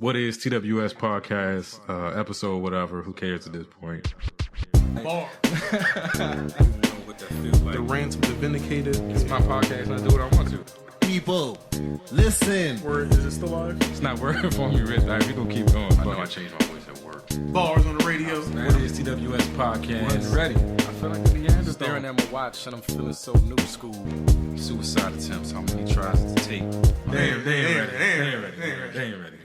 What is TWS podcast, episode, whatever, who cares at this point? Bar. What that feels like. The rants of the vindicated. It's my podcast and I do what I want to. People, listen. Word, is it still live? It's not working for me, Rich. Like, we gonna keep going. I know I changed my voice at work. Bars on the radio. What is TWS podcast? One's ready. I feel like the Neanderthal. Staring at my watch and I'm feeling so new school. Suicide attempts, how many tries to take? They ain't ready.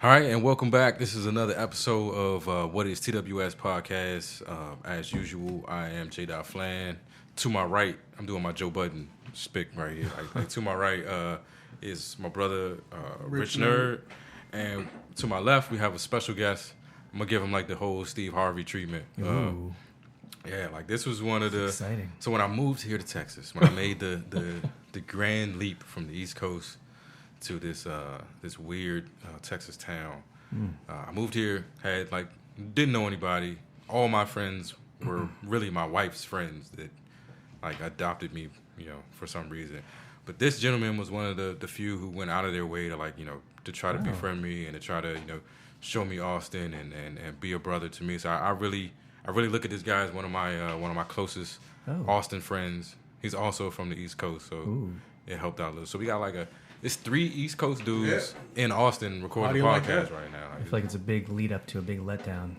All right, and welcome back. This is another episode of What is TWS podcast. As usual, I am J. Flan. To my right, I'm doing my Joe Budden spick right here. Like to my right is my brother, Rich Nerd. And to my left, we have a special guest. I'm going to give him like the whole Steve Harvey treatment. Yeah, like this was one of the... Exciting. So when I moved here to Texas, when I made the grand leap from the East Coast to this weird Texas town, I moved here, didn't know anybody. All my friends were really my wife's friends that like adopted me, for some reason. But this gentleman was one of the few who went out of their way to to try to befriend me and to try to show me Austin and be a brother to me. So I really look at this guy as one of my closest Austin friends. He's also from the East Coast, so it helped out a little. So we got it's 3 East Coast dudes in Austin recording a podcast right now. I feel like it's a big lead up to a big letdown.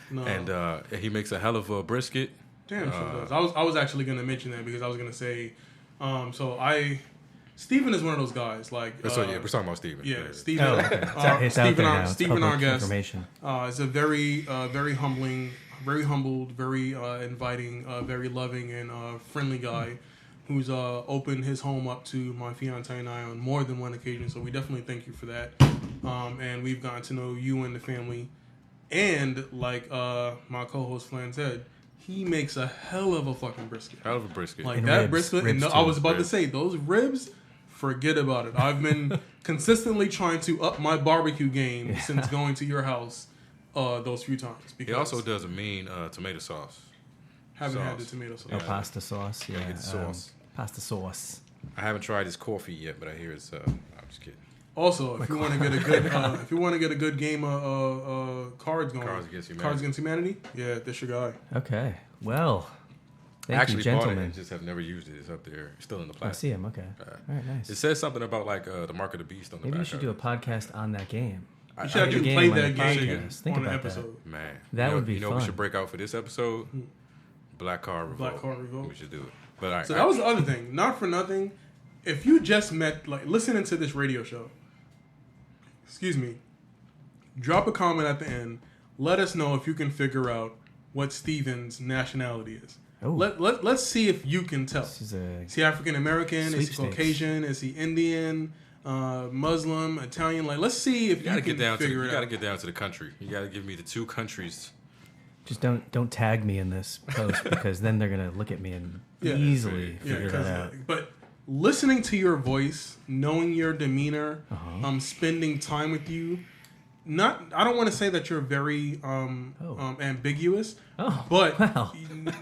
No. And he makes a hell of a brisket. Damn, so does. I was actually going to mention that because I was going to say, Steven is one of those guys. We're talking about Steven. Yeah, Steven. Oh, okay. It's out there now. It's Steven, our public guest, information. is a very humbled, very inviting, very loving and friendly guy who's opened his home up to my fiance and I on more than one occasion. So we definitely thank you for that. And we've gotten to know you and the family. And like my co-host Flan said, he makes a hell of a fucking brisket. Hell of a brisket. Like and that ribs. brisket. Ribs I was about to say, those ribs, forget about it. I've been consistently trying to up my barbecue game since going to your house those few times. He also does a mean tomato sauce. Haven't had the tomato sauce. Pasta sauce. Yeah, get the sauce. Pasta sauce. I haven't tried his coffee yet, but I hear it's. I'm just kidding. Also, if you want to get a good, game of cards going, Cards Against Humanity, yeah, that's your guy. Okay. Well, thank Actually you, bought it gentlemen. and just have never used it. It's up there, it's still in the I plastic. see him. Okay. All right. Nice. It says something about the Mark of the Beast on the Maybe back. you should do a podcast on that game. You should actually play that game Think on an about episode. Man, That would be You know fun. what we should break out for this episode? Black Card Revolt. Black Card Revolt. We should do it. But all right, So that was the other thing. Not for nothing. If you just met, listening to this radio show, drop a comment at the end. Let us know if you can figure out what Steven's nationality is. Oh. Let's see if you can tell. Is Is he African American? Is he Sweepstakes. Caucasian? Is he Indian? Muslim? Italian? Let's see if you can figure it You got to out. get down to the country. You got to give me the 2 countries. Just don't tag me in this post because then they're gonna look at me and easily figure that out. But listening to your voice, knowing your demeanor, spending time with you, I don't want to say that you're very ambiguous, but wow.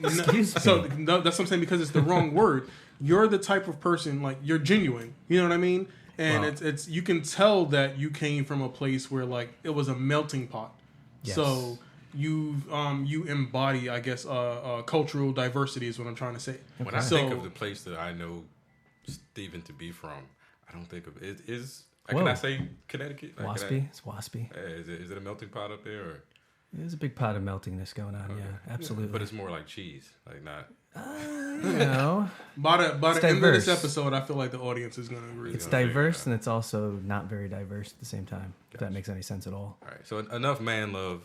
Excuse me. So that's what I'm saying because it's the wrong word. You're the type of person you're genuine. You know what I mean? And it's you can tell that you came from a place where it was a melting pot. Yes. So you embody, I guess, cultural diversity is what I'm trying to say. When I think of the place that I know Steven to be from, I don't think of it. Can I say Connecticut? Waspy. It's waspy. Is it a melting pot up there? Or? There's a big pot of meltingness going on. Yeah, absolutely. But it's more like cheese, not. By the end of diverse. this episode, I feel like the audience is going to agree. It's diverse and it's also not very diverse at the same time. If that makes any sense at all. All right, so enough man love.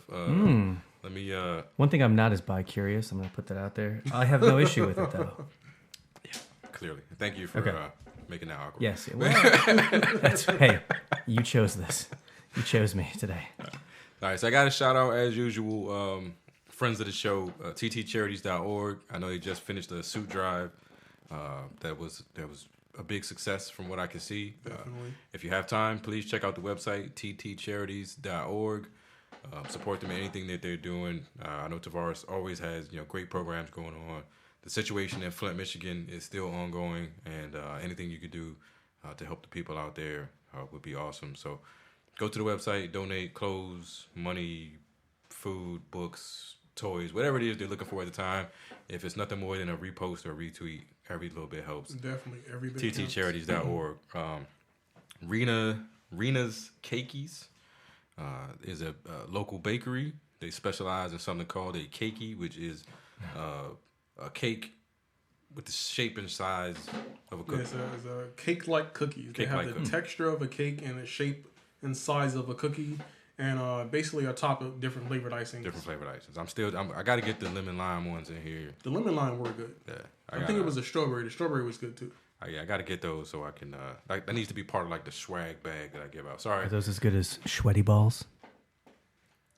Let me. One thing I'm not is bi-curious. I'm going to put that out there. I have no issue with it though. Yeah, clearly. Thank you for making that awkward. Yes. Hey, you chose this. You chose me today. All right, so I got a shout out as usual. Friends of the show, ttcharities.org. I know they just finished a suit drive. That was a big success from what I can see. If you have time, please check out the website, ttcharities.org. Support them in anything that they're doing. I know Tavares always has great programs going on. The situation in Flint, Michigan is still ongoing, and anything you could do to help the people out there, would be awesome. So go to the website, donate clothes, money, food, books, toys, whatever it is they're looking for at the time. If it's nothing more than a repost or retweet, every little bit helps. Definitely, every bit ttcharities.org. Rena's Cakeys is a local bakery. They specialize in something called a cakey, which is a cake with the shape and size of a cookie. It's a cake-like cookies. They have the texture of a cake and the shape and size of a cookie, and basically on top of different flavored icings. I got to get the lemon lime ones in here. The lemon lime were good. Yeah, I think it was a strawberry. The strawberry was good too. I got to get those so I can. That needs to be part of like the swag bag that I give out. Sorry. Are those as good as sweaty balls?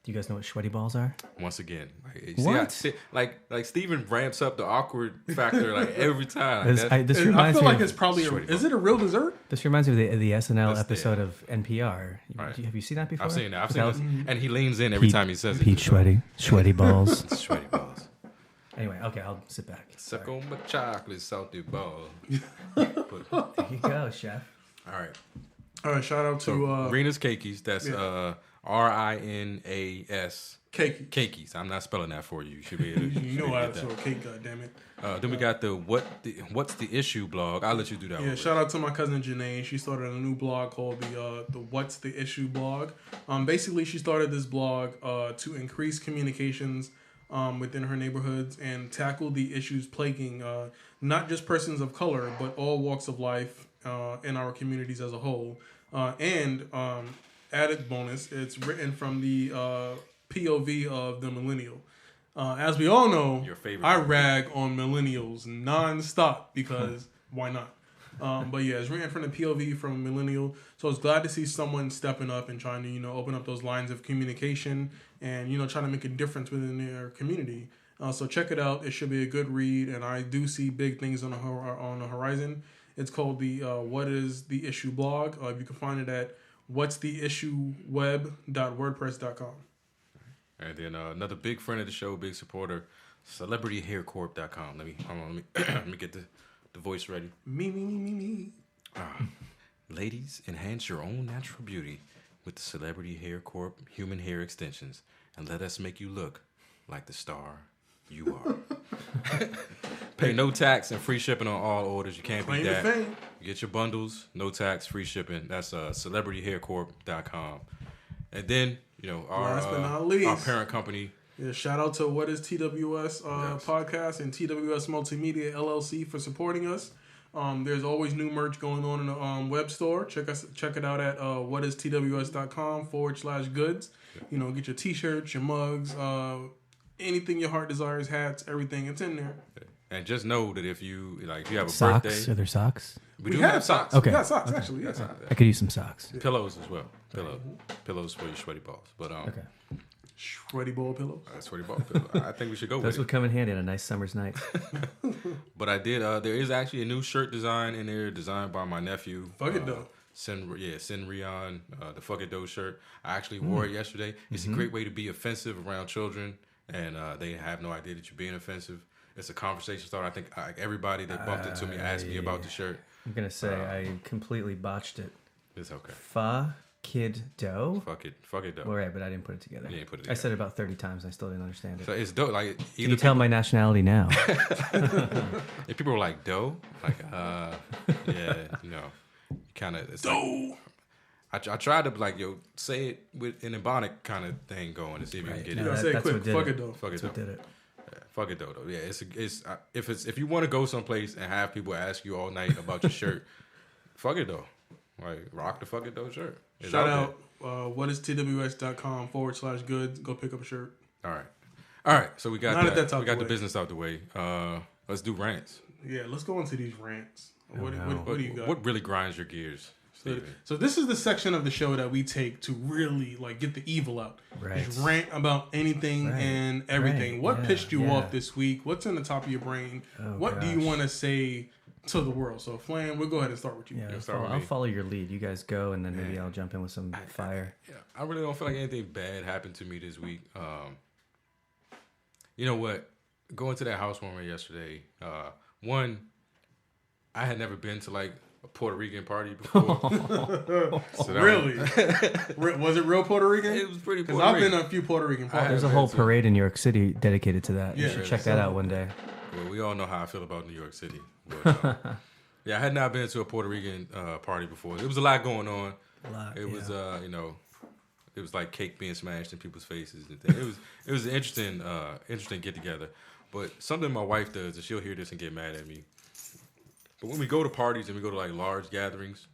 Do you guys know what sweaty balls are? Once again, what? Like Steven ramps up the awkward factor like every time. I feel like it's probably is it a real dessert? This reminds me of the SNL episode of NPR. Right. Have you seen that before? I've seen that. And he leans in every time he says it. Pete sweaty balls. Sweaty balls. Anyway, okay, I'll sit back. Suck on my chocolate salty ball. There you go, chef. All right. Shout out to Rena's Cakeys. That's RINAS. Cakeys. I'm not spelling that for you. You should be able to. You know how to spell cake, goddammit. Then we got the What's the Issue blog. I'll let you do that one. Yeah, shout out to my cousin Janae. She started a new blog called the What's the Issue blog. Basically, she started this blog to increase communications within her neighborhoods and tackle the issues plaguing not just persons of color, but all walks of life in our communities as a whole. And added bonus, it's written from the POV of the millennial. As we all know, I rag on millennials nonstop because why not? But yeah, it's written from the POV from a millennial. So I was glad to see someone stepping up and trying to, open up those lines of communication and, trying to make a difference within their community. So check it out. It should be a good read. And I do see big things on the horizon. It's called the What is the Issue blog. You can find it at whatstheissueweb.wordpress.com. And then another big friend of the show, big supporter, celebrityhaircorp.com. Let me get the voice ready. Me. Ladies, enhance your own natural beauty with the Celebrity Hair Corp human hair extensions, and let us make you look like the star you are. Pay no tax and free shipping on all orders. You can't beat that. You get your bundles, no tax, free shipping. That's celebrityhaircorp.com. And then, last but not least, our parent company. Yeah, shout out to What is TWS podcast and TWS Multimedia LLC for supporting us. There's always new merch going on in the web store. Check it out at whatistws.com/goods. Get your t-shirts, your mugs, anything your heart desires, hats, everything. It's in there. And just know that if you have a socks, birthday. Are there socks? We do have socks. Okay. We got socks, okay. actually. Yeah. I could use some socks. Pillows as well. Pillows for your sweaty balls. But okay. Sweaty ball pillows. Sweaty ball pillows. I think we should go with it. Those would come in handy on a nice summer's night. But I did. There is actually a new shirt design in there, designed by my nephew. Fuck it though. Sin Rion, the Fuck It Dough shirt. I actually wore it yesterday. It's a great way to be offensive around children, and they have no idea that you're being offensive. It's a conversation starter. I think everybody that bumped into me asked me about the shirt. I'm gonna say I completely botched it. It's okay. Kid dough. Fuck it dough. All right, but I didn't put it together. You didn't put it together. I said it about 30 times. And I still didn't understand it. So it's dough. Like, can you tell my nationality now? If people were like dough, like kind of dough. I tried to say it with an Ebonic kind of thing going to see if you can get it. Say it quick. Fuck it though. Fuck it though. Did it. Fuck it though. Yeah, if you want to go someplace and have people ask you all night about your shirt, fuck it though. Like, rock the Fuck It Though shirt. Shout out whatistws.com/goods. Go pick up a shirt. All right. So we got the business out the way. Let's do rants. Yeah, let's go into these rants. What do you got? What really grinds your gears, Steven? So this is the section of the show that we take to really get the evil out. Right. Just rant about anything and everything. Right. What pissed you off this week? What's in the top of your brain? What do you want to say to the world? So, Flan, we'll go ahead and start with you. Yeah, I'll follow your lead. You guys go, and then maybe I'll jump in with some fire. I really don't feel like anything bad happened to me this week. You know what? Going to that housewarming yesterday, one, I had never been to a Puerto Rican party before. So really? Was it real Puerto Rican? It was pretty Puerto Because I've Rican. been to a few Puerto Rican parties. There's a whole parade in New York City dedicated to that. You Yeah, should check that out one day. Well, we all know how I feel about New York City. But, yeah, I had not been to a Puerto Rican party before. There was a lot going on. It was, you know, it was like cake being smashed in people's faces and things. It was an interesting get together. But something my wife does, and she'll hear this and get mad at me. But when we go to parties and we go to like large gatherings,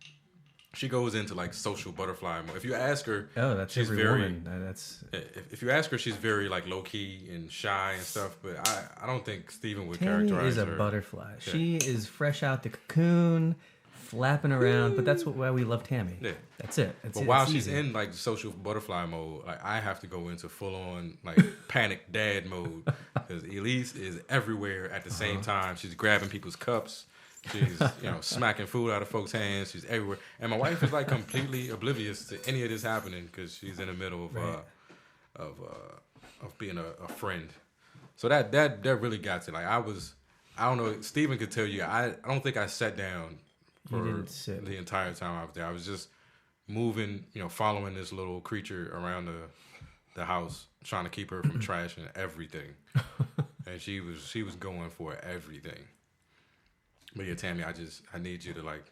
she goes into like social butterfly mode. If you ask her, that's she's every very. woman. That's If you ask her, she's very like low key and shy and stuff. But I don't think Steven would Tammy characterize is a her. butterfly. Yeah. She is fresh out the cocoon, flapping around. But that's why we love Tammy. Yeah. That's it. But while she's in like social butterfly mode, like I have to go into full on like panic dad mode because Elise is everywhere at the same time. She's grabbing people's cups. She's smacking food out of folks' hands. She's everywhere, and my wife is like completely oblivious to any of this happening because she's in the middle of being a friend. So that really got to like I don't know. Steven could tell you I don't think I sat down for the entire time I was there. I was just moving, following this little creature around the house, trying to keep her from trashing everything, and she was going for everything. But yeah, Tammy, I need you to like.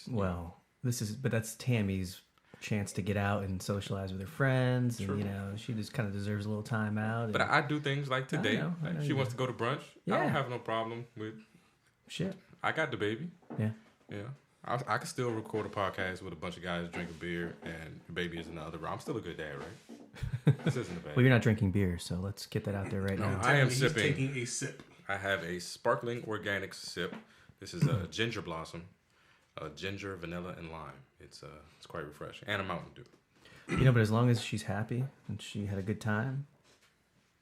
But that's Tammy's chance to get out and socialize with her friends, True. and she just kind of deserves a little time out. But I do things like today. I know she wants to go to brunch. I don't have no problem with. Shit. I got the baby. Yeah. Yeah. I can still record a podcast with a bunch of guys drinking beer, and the baby is in the other room. I'm still a good dad, right? This isn't the bad. Well, you're not drinking beer, so let's get that out there right now. I am He's sipping. taking a sip. I have a sparkling organic sip. This is a ginger blossom, ginger, vanilla, and lime. It's quite refreshing, and a Mountain Dew. But as long as she's happy and she had a good time,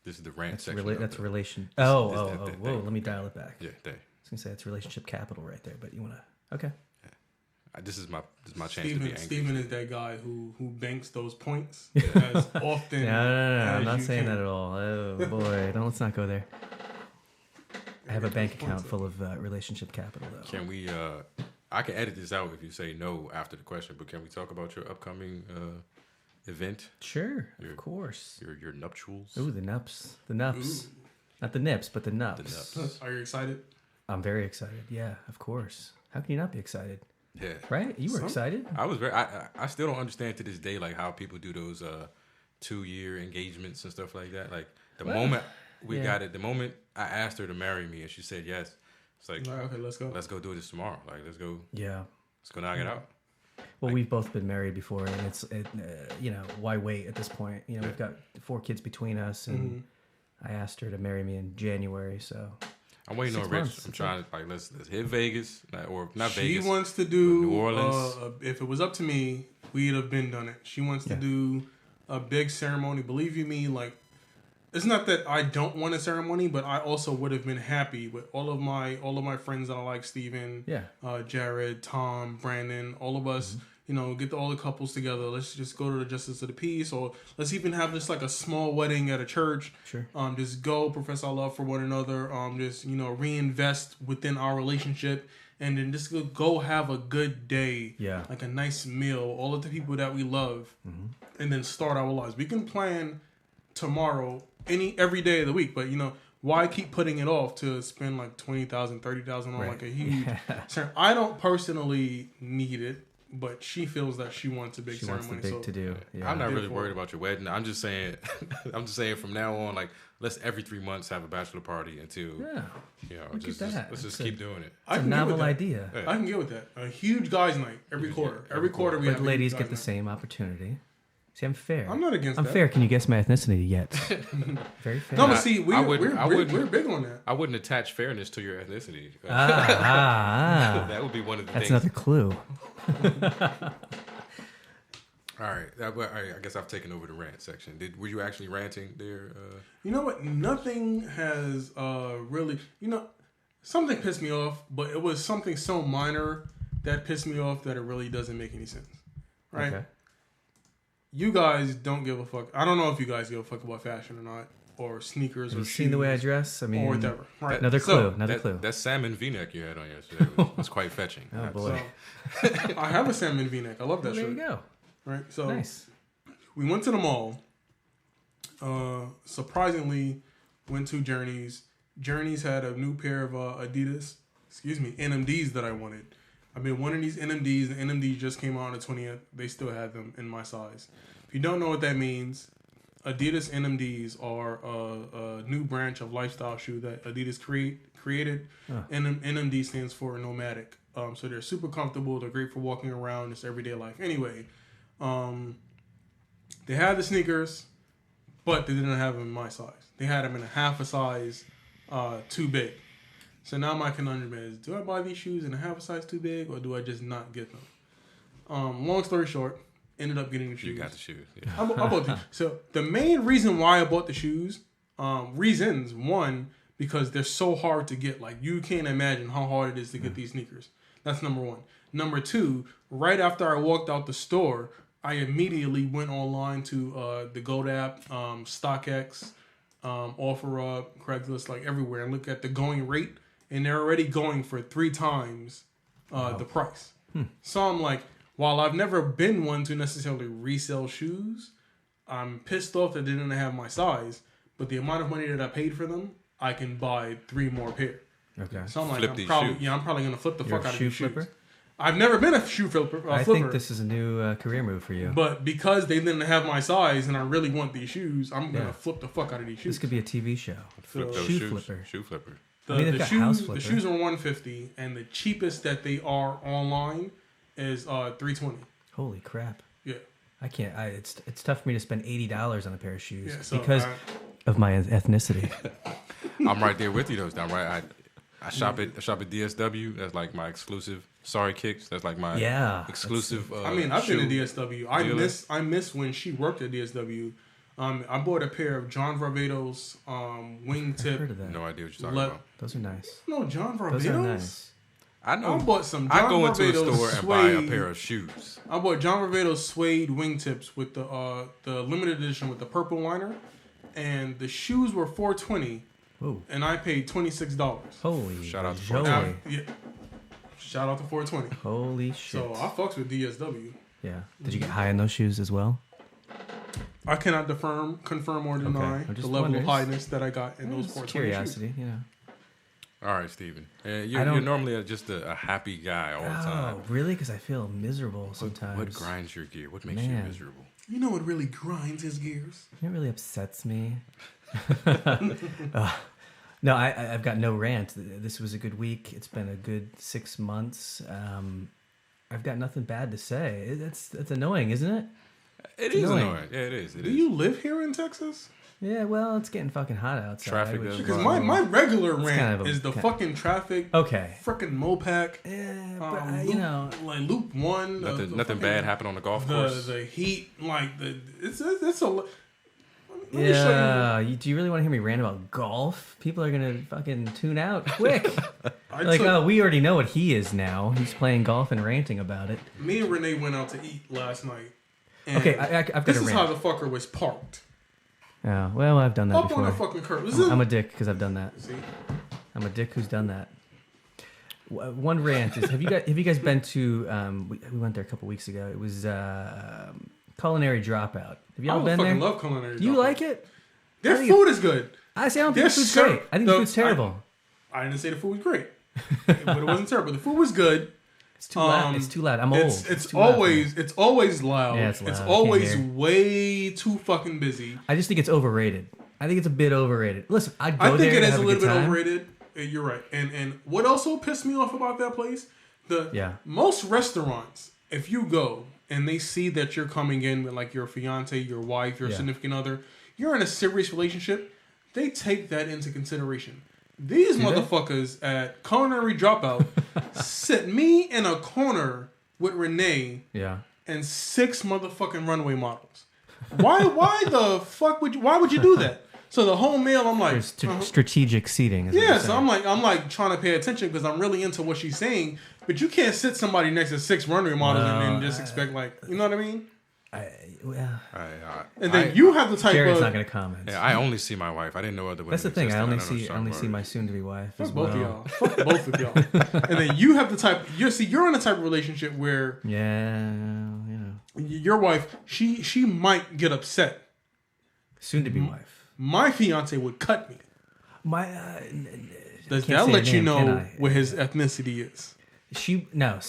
This is the rant that's section. that's relation. that Whoa! thing. Let me dial it back. Yeah, I was gonna say it's relationship capital right there, but you wanna? Okay. This is my chance to be angry. Steven is that guy who banks those points as often. No. as I'm not you saying can. that at all. Oh boy, let's not go there. I have a bank account full of relationship capital, though. Can we? I can edit this out if you say no after the question. But can we talk about your upcoming event? Sure, of course. Your nuptials. Ooh, the nups. Not the nips, but the nups. Are you excited? I'm very excited. Yeah, of course. How can you not be excited? Yeah. Right? You were excited? I was very. I still don't understand to this day like how people do those 2-year engagements and stuff like that. Like the moment we got it, the moment I asked her to marry me and she said yes, it's like Okay, let's go. Let's go do this tomorrow. Like let's go. Yeah. Let's go knock it out. Well, we've both been married before, and why wait at this point? We've got 4 kids between us, and I asked her to marry me in January, so. I'm waiting on 6 Rich. months. I'm trying to like let's hit Vegas or not She Vegas. She wants to do New Orleans. If it was up to me, we'd have been done it. She wants to do a big ceremony. Believe you me, like it's not that I don't want a ceremony, but I also would have been happy with all of my friends that I like, Steven, Jared, Tom, Brandon, all of us. Get all the couples together. Let's just go to the Justice of the Peace, or let's even have just like a small wedding at a church. Sure. Just go profess our love for one another. Just reinvest within our relationship, and then just go have a good day. Yeah. Like a nice meal. All of the people that we love, and then start our lives. We can plan tomorrow, every day of the week, but why keep putting it off to spend like $20,000, $30,000 on like a huge? I don't personally need it. But she feels that she wants a big ceremony. She wants the big to do. Yeah. I'm not really worried about your wedding. I'm just saying from now on, like let's every 3 months have a bachelor party until let's just keep doing it. It's a novel idea. I can get with that. A huge guys' night every quarter. Every quarter we have. But ladies get the same opportunity. See, I'm fair. I'm not against that. I'm fair. Can you guess my ethnicity yet? Very fair. No, but see, we're big on that. I wouldn't attach fairness to your ethnicity. That would be one of the That's things. another clue. All right. I guess I've taken over the rant section. Were you actually ranting there? You know what? Nothing has really... something pissed me off, but it was something so minor that pissed me off that it really doesn't make any sense. Right? Okay. You guys don't give a fuck. I don't know if you guys give a fuck about fashion or not. or sneakers Have or you shoes. seen the way I dress? I mean, or whatever. Right. Another So, clue. Another clue. That salmon V-neck you had on yesterday was quite fetching. Oh boy. So, I have a salmon V-neck. I love that Well, there shirt. you go. Right. So Nice. we went to the mall. Surprisingly, went to Journeys. Journeys had a new pair of NMDs that I wanted. I've been wanting these NMDs. The NMDs just came out on the 20th. They still have them in my size. If you don't know what that means, Adidas NMDs are a new branch of lifestyle shoe that Adidas created. NMD stands for nomadic. So they're super comfortable. They're great for walking around. It's everyday life. Anyway, they had the sneakers, but they didn't have them in my size. They had them in a half a size too big. So now my conundrum is, do I buy these shoes in a half a size too big, or do I just not get them? Long story short, ended up getting the shoes. You got the shoes. Yeah. I bought them. So the main reason why I bought the shoes, reasons, one, because they're so hard to get. Like, you can't imagine how hard it is to get these sneakers. That's number one. Number two, right after I walked out the store, I immediately went online to the Goat app, StockX, OfferUp, Craigslist, like everywhere, and look at the going rate, and they're already going for 3 times the price. So I'm like, while I've never been one to necessarily resell shoes, I'm pissed off that they didn't have my size, but the amount of money that I paid for them, I can buy 3 more pair. Okay. So I'm like, Flip I'm these probably shoes. I'm probably gonna flip the You're fuck a out of shoe these flipper? shoes. I've never been a shoe flipper. I think this is a new career move for you. But because they didn't have my size and I really want these shoes, I'm gonna flip the fuck out of these shoes. This could be a TV show. Flip those Shoe shoes. flipper. Shoe flipper. I mean, they've got House Flipper. The shoes are $150, and the cheapest that they are online is $320. Holy crap! Yeah. I can't. It's tough for me to spend $80 on a pair of shoes Yeah, so because of my ethnicity. I'm right there with you though. I'm right. I shop at DSW. That's like my exclusive. Sorry Kicks. That's like my exclusive. I mean, I've been to shoe DSW. dealer. I miss when she worked at DSW. I bought a pair of John Varvatos wingtip. Heard of that? No idea what you're talking about. Those are nice. No, John Varvatos. Those are nice. I know. I bought some John I go into a Varvatos store and buy a suede. pair of shoes. I bought John Varvatos suede wingtips with the limited edition with the purple liner, and the shoes were $420, Whoa. and I paid $26. Holy Shout out to joy. Now, yeah, shout out to $420. Holy shit. So I fucks with DSW. Yeah. Did you get high on those shoes as well? I cannot confirm or deny I'm the just level wondering. of highness that I got in those Just 420 curiosity, shoes. you know. All right, Steven. You're normally just a happy guy all the time. Oh, really? Because I feel miserable sometimes. What grinds your gear? What makes you Man. miserable? You know what really grinds his gears? It really upsets me. No, I've got no rant. This was a good week. It's been a good 6 months. I've got nothing bad to say. That's annoying, isn't it? It is annoying. Yeah, it is. Do you live here in Texas? Yeah, well, it's getting fucking hot outside. Traffic which- does Because Right. my regular It's rant kind of a- is the kind- fucking traffic. Okay. Frickin' Mopac. Yeah, but Loop, you know, like Loop 1. Nothing bad happened on the golf course. The heat, like it's a. Let me show yeah. Do you really want to hear me rant about golf? People are gonna fucking tune out quick. Like, oh, we already know what he is now. He's playing golf and ranting about it. Me and Renee went out to eat last night. And Okay, I've got this a is rant. how the fucker was parked. Yeah, well, I've done that Up before. on the fucking curb. I'm a dick because I've done that. See? I'm a dick who's done that. One rant is: Have you guys been to? We went there a couple weeks ago. It was Culinary Dropout. Have you all been there? fucking love culinary. Do you Dropout. like it? Their food is good. I say I don't think Their the food's ser- great. I think the food's terrible. I didn't say the food was great, but it wasn't terrible. The food was good. It's too loud. It's too loud. I'm old. It's too loud for me. always loud. Yeah, it's loud. I It's can't always hear. way too fucking busy. I just think it's overrated. I think it's a bit overrated. Listen, I'd go I think there it and is have a a little good bit time. overrated. You're right. And what also pissed me off about that place? Most restaurants, if you go and they see that you're coming in with like your fiance, your wife, your significant other, you're in a serious relationship, they take that into consideration. These motherfuckers at Culinary Dropout sit me in a corner with Renee and 6 motherfucking runway models. Why the fuck why would you do that? So the whole meal, I'm like, strategic seating. yeah. So I'm like trying to pay attention because I'm really into what she's saying. But you can't sit somebody next to 6 runway models and then just expect like, you know what I mean? And then you have the type Jared's of... not going to comment. Yeah, I only see my wife. I didn't know other women. That's the thing. I only existed. see my soon-to-be wife Fuck as both of well. y'all. Fuck both of y'all. And then you have the type... You're in a type of relationship where... Yeah. Your wife, she might get upset. Soon-to-be wife. My fiance would cut me. That'll let you know what his ethnicity is. No,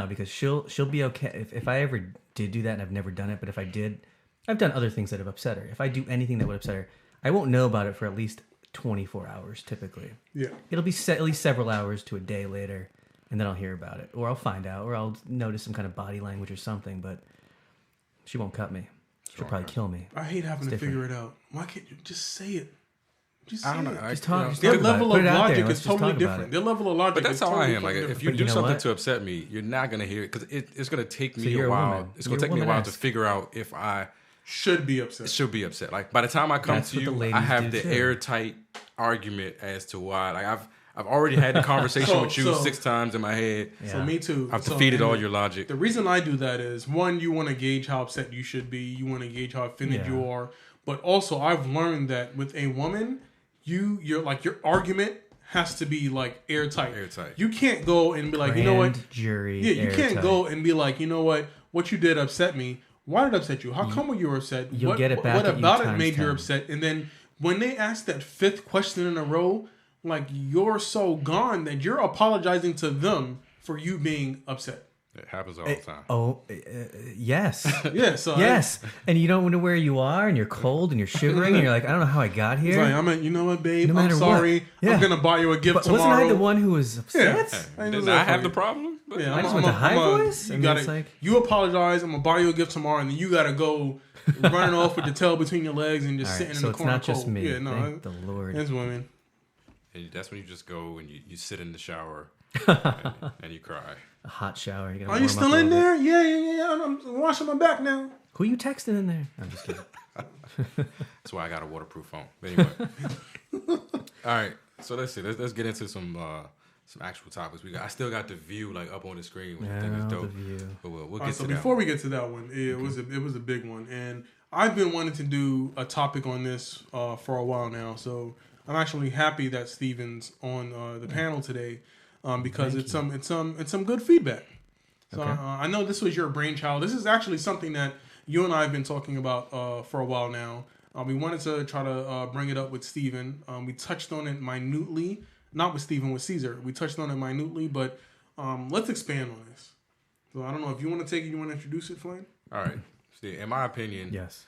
because she'll be okay if I ever did do that, and I've never done it. But if I did, I've done other things that have upset her. If I do anything that would upset her, I won't know about it for at least 24 hours typically. Yeah, it'll be at least several hours to a day later, and then I'll hear about it, or I'll find out, or I'll notice some kind of body language or something. But she won't cut me. She'll probably kill me. I hate having to figure it out. Why can't you just say it? I don't know. Their level of logic is totally different. Their level of logic. But that's how I am. Like, if you do something to upset me, you're not gonna hear it because it's gonna take me a while. It's gonna take me a while to figure out if I should be upset. Like, by the time I come to you, I have the airtight argument as to why. Like, I've already had the conversation with you 6 times in my head. Yeah. So me too. I've defeated all your logic. The reason I do that is, one, you want to gauge how upset you should be. You want to gauge how offended you are. But also, I've learned that with a woman, your argument has to be like airtight. You can't go and be like, you know what? Jury. Yeah, you can't go and be like, you know what you did upset me. Why did it upset you? How come you were upset? You'll get it back. What about it made you upset? And then when they ask that 5th question in a row, like, you're so gone that you're apologizing to them for you being upset. It happens all the time. Yes. Yeah, so yes. And you don't know where you are, and you're cold, and you're shivering, and you're like, I don't know how I got here. Like, you know what, babe? I'm sorry. I'm going to buy you a gift tomorrow. Wasn't I the one who was upset? Yeah. Didn't I have the problem? Yeah, I just went to high voice. You apologize. I'm going to buy you a gift tomorrow, and then you got to go running off with your tail between your legs and just sitting in the corner. So it's not just cold. me. Yeah, no, Thank the Lord. It's women. And that's when you just go and you sit in the shower and you cry. A hot shower. Are you still in there? Yeah. I'm washing my back now. Who you texting in there? I'm just kidding. That's why I got a waterproof phone. But anyway. All right. So let's see. Let's get into some actual topics. I still got the view like up on the screen, which I think is dope. But we'll get to that. Before we get to that one, it was a big one, and I've been wanting to do a topic on this for a while now. So I'm actually happy that Steven's on the panel today. Because it's some good feedback. So I know this was your brainchild. This is actually something that you and I have been talking about for a while now. We wanted to try to bring it up with Steven. We touched on it minutely, not with Steven, with Caesar. We touched on it minutely, but let's expand on this. So I don't know if you want to take it. You want to introduce it, Flynn? All right. See, in my opinion, yes.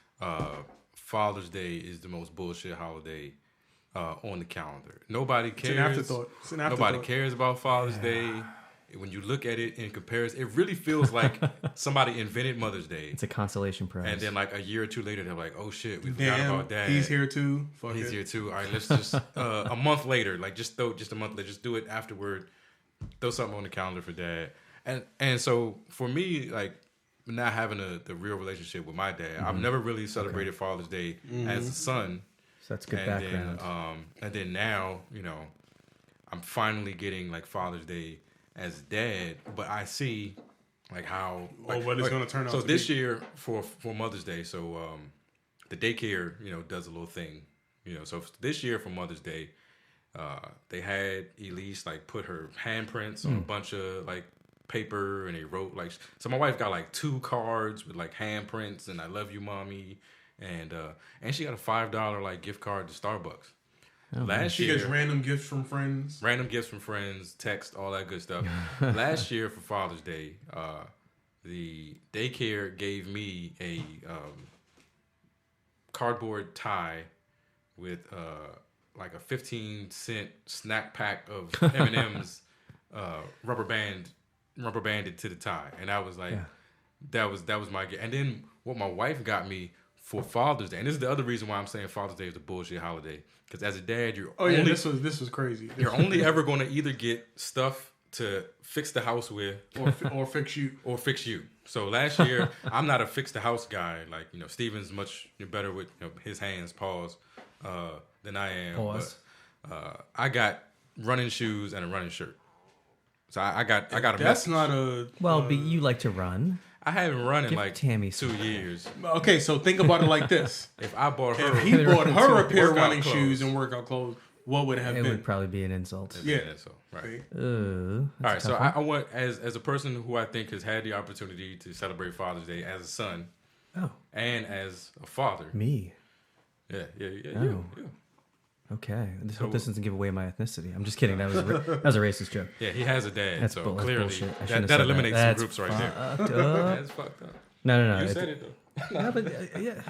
Father's Day is the most bullshit holiday on the calendar. Nobody cares. It's an afterthought. Nobody cares about Father's Day. When you look at it in comparison, it really feels like somebody invented Mother's Day. It's a consolation prize. And then like a year or two later, they're like, oh shit, we forgot about Dad. He's here too. He's here too. All right, let's just a month later, like just a month later, just do it afterward. Throw something on the calendar for Dad. And so for me, like not having the real relationship with my dad, I've never really celebrated Father's Day as a son. So that's good background. And then now, I'm finally getting like Father's Day as dad, but I see like how what it's going to turn out. So this year for Mother's Day, so the daycare does a little thing, So this year for Mother's Day, they had Elise like put her handprints on a bunch of like paper, and they wrote like. So my wife got like 2 cards with like handprints and "I love you, mommy." And she got a $5 like gift card to Starbucks. Last year, she gets random gifts from friends, text, all that good stuff. Last year for Father's Day, the daycare gave me a cardboard tie with like a 15-cent snack pack of M&Ms rubber banded to the tie, and I was like, that was my gift. And then what my wife got me for Father's Day, and this is the other reason why I'm saying Father's Day is a bullshit holiday. Because as a dad, this was crazy. You're only ever going to either get stuff to fix the house with, or fix you. So last year, I'm not a fix the house guy. Like Steven's much better with his hands, paws, than I am. Pause. But I got running shoes and a running shirt. So I got a. That's not a. Well, but you like to run. I haven't run in Give like Tammy 2 some years. Okay, so think about it like this. If I bought her, If he bought her a pair of Workout running clothes. shoes and workout clothes, what would it have It been? would probably be an insult. Yeah. So right. See? All right, That's a so tough I want as a person who I think has had the opportunity to celebrate Father's Day as a son one. and as a father. Me. Yeah. Oh. Okay. I hope this doesn't give away my ethnicity. I'm just kidding. That was a racist joke. Yeah, he has a dad, That's so that's clearly bullshit. I shouldn't that have said eliminates that. some groups right there. Fucked up. That's fucked up. No. You said it though. Yeah, but yeah.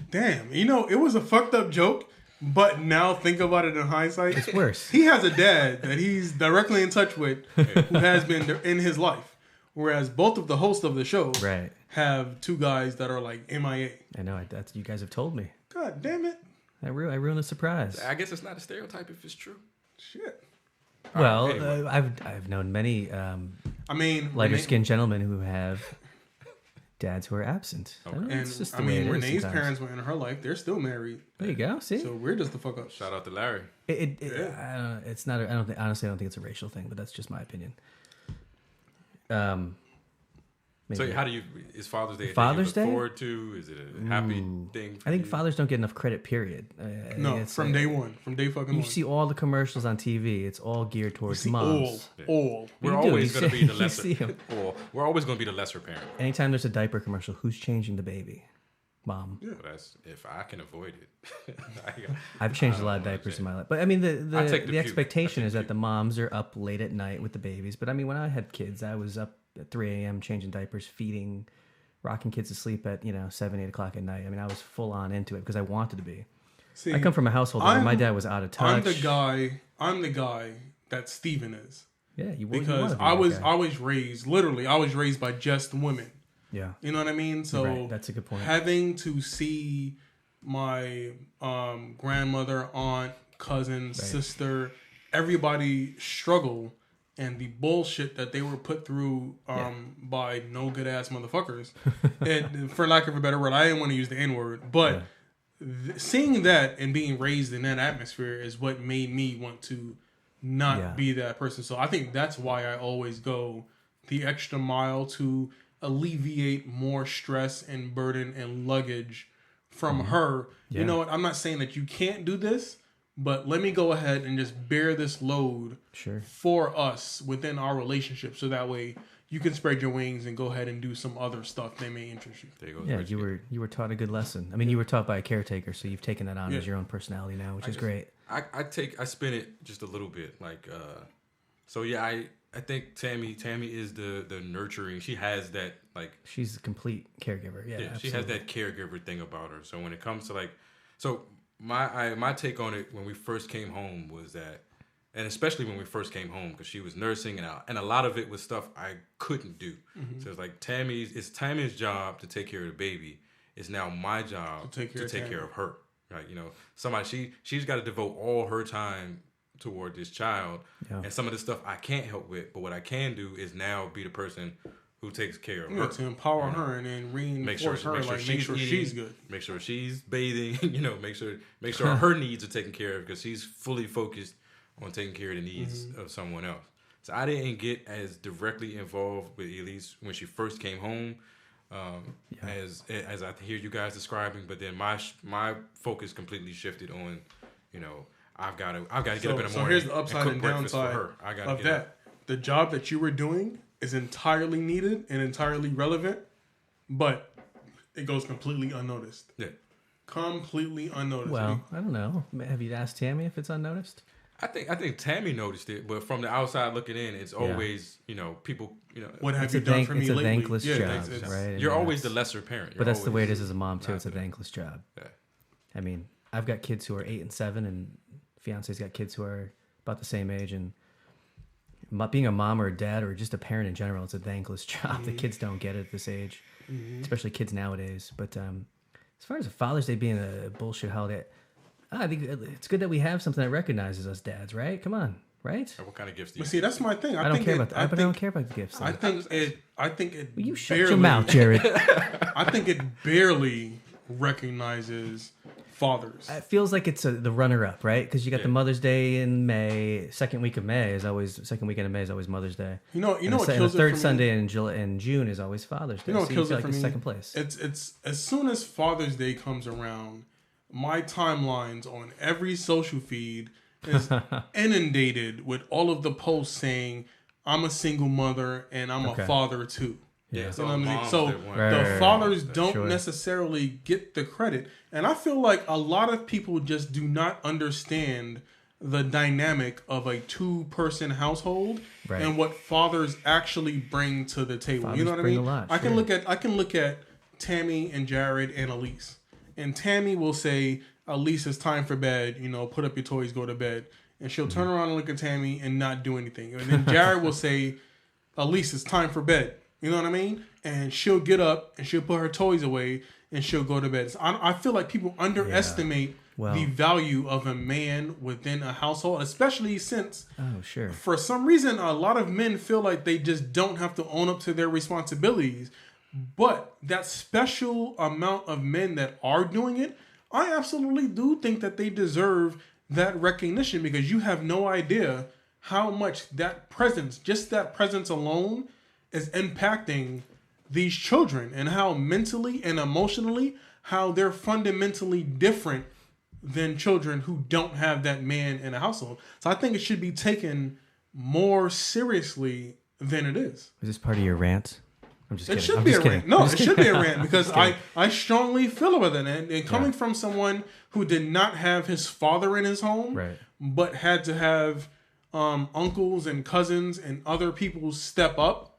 Damn, it was a fucked up joke, but now think about it in hindsight. It's worse. He has a dad that he's directly in touch with who has been in his life. Whereas both of the hosts of the show Right. have two guys that are like MIA. I know. That's you guys have told me. God damn it. I ruined the surprise. I guess it's not a stereotype if it's true. Shit. Well, anyway. I've known many I mean, lighter Renee- skinned gentlemen who have dads who are absent. Okay. It's And just the I way mean, it is Renee's sometimes. parents were in her life. They're still married. There you go. See, So we're just the fuck up. Shout out to Larry. I don't, it's not. I don't think. Honestly, I don't think it's a racial thing, but that's just my opinion. So Maybe. how do you? Is Father's Day? a Father's thing you Day? look forward to? Is it a happy thing? For I think you? fathers don't get enough credit. Period. I think No, it's, from day one. From day fucking You one. see all the commercials on TV. It's all geared towards moms. all. We're You do, always you going to see- be the you lesser. see 'em. Or we're always going to be the lesser parent. Anytime there's a diaper commercial, who's changing the baby? Mom. But that's if I can avoid it. I've changed a lot of know what diapers I'm in my life, but I mean I take the the puke. expectation I take is the that the moms are up late at night with the babies. But I mean, when I had kids, I was up at 3 a.m. changing diapers, feeding, rocking kids to sleep at 7, 8 o'clock at night. I mean, I was full on into it because I wanted to be. See, I come from a household where my dad was out of touch. I'm the guy that Steven is. Yeah, you Because I I was raised by just women. Yeah, You know what I mean? So Right, that's a good point. Having to see my grandmother, aunt, cousin, sister, everybody struggle and the bullshit that they were put through by no good ass motherfuckers. For lack of a better word, I didn't want to use the N word, but seeing that and being raised in that atmosphere is what made me want to not be that person. So I think that's why I always go the extra mile to alleviate more stress and burden and luggage from her. You know what? I'm not saying that you can't do this, but let me go ahead and just bear this load for us within our relationship, so that way you can spread your wings and go ahead and do some other stuff that may interest you. There you go. Yeah, you were taught a good lesson. I mean, you were taught by a caretaker, so you've taken that on as your own personality now, which is great. I spin it just a little bit, like so yeah, I think Tammy is the nurturing. She has that, like, She's a complete caregiver. Yeah, she has that caregiver thing about her. So when it comes to, like, so my take on it when we first came home was that, and especially when we first came home, because she was nursing and a lot of it was stuff I couldn't do. So it's like it's Tammy's job to take care of the baby. It's now my job to take care of her. Right? She's got to devote all her time toward this child, and some of the stuff I can't help with, but what I can do is now be the person who takes care of her, to empower her and then reinforce her, make sure she's good, make sure she's bathing, make sure her needs are taken care of, because she's fully focused on taking care of the needs of someone else. So I didn't get as directly involved with Elise when she first came home, as I hear you guys describing, but then my focus completely shifted on, I've got to get up in the morning. So here's the upside and downside of that. The job that you were doing is entirely needed and entirely relevant, but it goes completely unnoticed. Yeah. Completely unnoticed. Well, I don't know. Have you asked Tammy if it's unnoticed? I think Tammy noticed it, but from the outside looking in, it's always, people, what have you done for me lately? It's a thankless job, right? You're always the lesser parent. But that's the way it is as a mom, too. It's a thankless job. Yeah. I mean, I've got kids who are 8 and 7, and fiance's got kids who are about the same age, and being a mom or a dad or just a parent in general, it's a thankless job. The kids don't get it at this age, especially kids nowadays. But as far as Father's Day being a bullshit holiday, I think it's good that we have something that recognizes us dads, right? Come on, right? What kind of gifts do you? But see, that's my thing. I don't care about that. But I don't care about the gifts. I think it. Will you shut your mouth, Jared? I think it barely recognizes fathers. It feels like it's the runner-up, right? Because you got the Mother's Day in May. Second weekend of May is always Mother's Day. You know what kills the it third for Sunday me? in June is always Father's Day. You know what kills it for me? Second place. It's as soon as Father's Day comes around, my timelines on every social feed is inundated with all of the posts saying I'm a single mother and I'm a father too. Yeah, you know what I mean? So Right, the fathers don't sure. necessarily get the credit, and I feel like a lot of people just do not understand the dynamic of a 2-person household and what fathers actually bring to the table. Fathers you know what I bring mean? a lot, I can sure. look at Tammy and Jared and Elise, and Tammy will say, "Elise, it's time for bed. You know, put up your toys, go to bed." And she'll turn around and look at Tammy and not do anything. And then Jared will say, "Elise, it's time for bed." You know what I mean? And she'll get up and she'll put her toys away and she'll go to bed. So I feel like people underestimate the value of a man within a household, especially since, for some reason, a lot of men feel like they just don't have to own up to their responsibilities. But that special amount of men that are doing it, I absolutely do think that they deserve that recognition, because you have no idea how much that presence, just that presence alone, is impacting these children, and how mentally and emotionally, how they're fundamentally different than children who don't have that man in a household. So I think it should be taken more seriously than it is. Is this part of your rant? I'm just kidding. It should be a rant. No, it should be a rant, because I strongly feel about that. And coming from someone who did not have his father in his home, but had to have uncles and cousins and other people step up,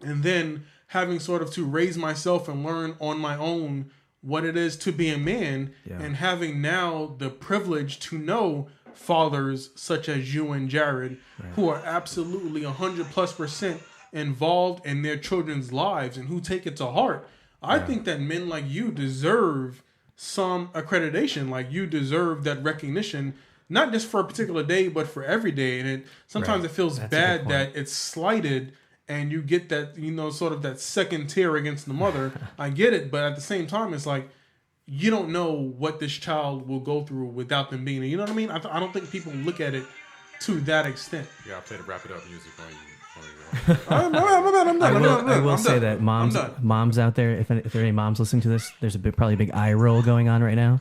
and then having sort of to raise myself and learn on my own what it is to be a man, and having now the privilege to know fathers such as you and Jared, who are absolutely 100+% involved in their children's lives and who take it to heart. I think that men like you deserve some accreditation. Like, you deserve that recognition, not just for a particular day, but for every day. And sometimes it feels bad that it's slighted and you get that, you know, sort of that second tier against the mother. I get it, but at the same time, it's like, you don't know what this child will go through without them being there. You know what I mean? I don't think people look at it to that extent. Yeah, I'll play the wrap it up music on you. I'm done. I will say that moms out there, if there are any moms listening to this, there's probably a big eye roll going on right now.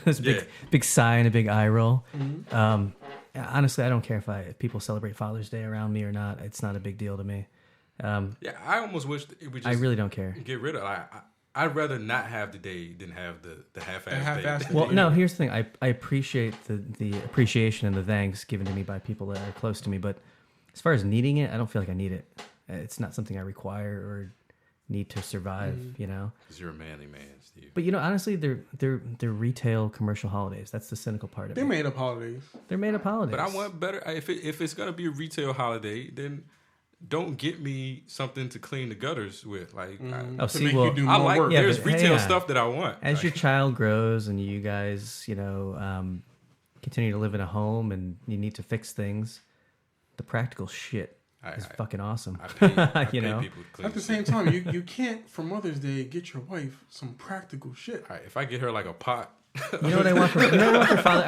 There's a big sigh and a big eye roll. Honestly, I don't care if people celebrate Father's Day around me or not. It's not a big deal to me. I almost wish it would just, I really don't care. Get rid of it. I'd rather not have the day than have the half-ass day. Well, no, here's the thing. I appreciate the appreciation and the thanks given to me by people that are close to me, but as far as needing it, I don't feel like I need it. It's not something I require or need to survive, you know? Because you're a manly man, Steve. But, you know, honestly, they're retail commercial holidays. That's the cynical part of it. They're made up holidays. They're made up holidays. But I want better. If it's going to be a retail holiday, then don't get me something to clean the gutters with. Like, there's retail stuff that I want. As your child grows and you guys, you know, continue to live in a home and you need to fix things, the practical shit is fucking awesome. I pay know? people to clean At the same time, you can't, for Mother's Day, get your wife some practical shit. All right, if I get her like a pot. You know what I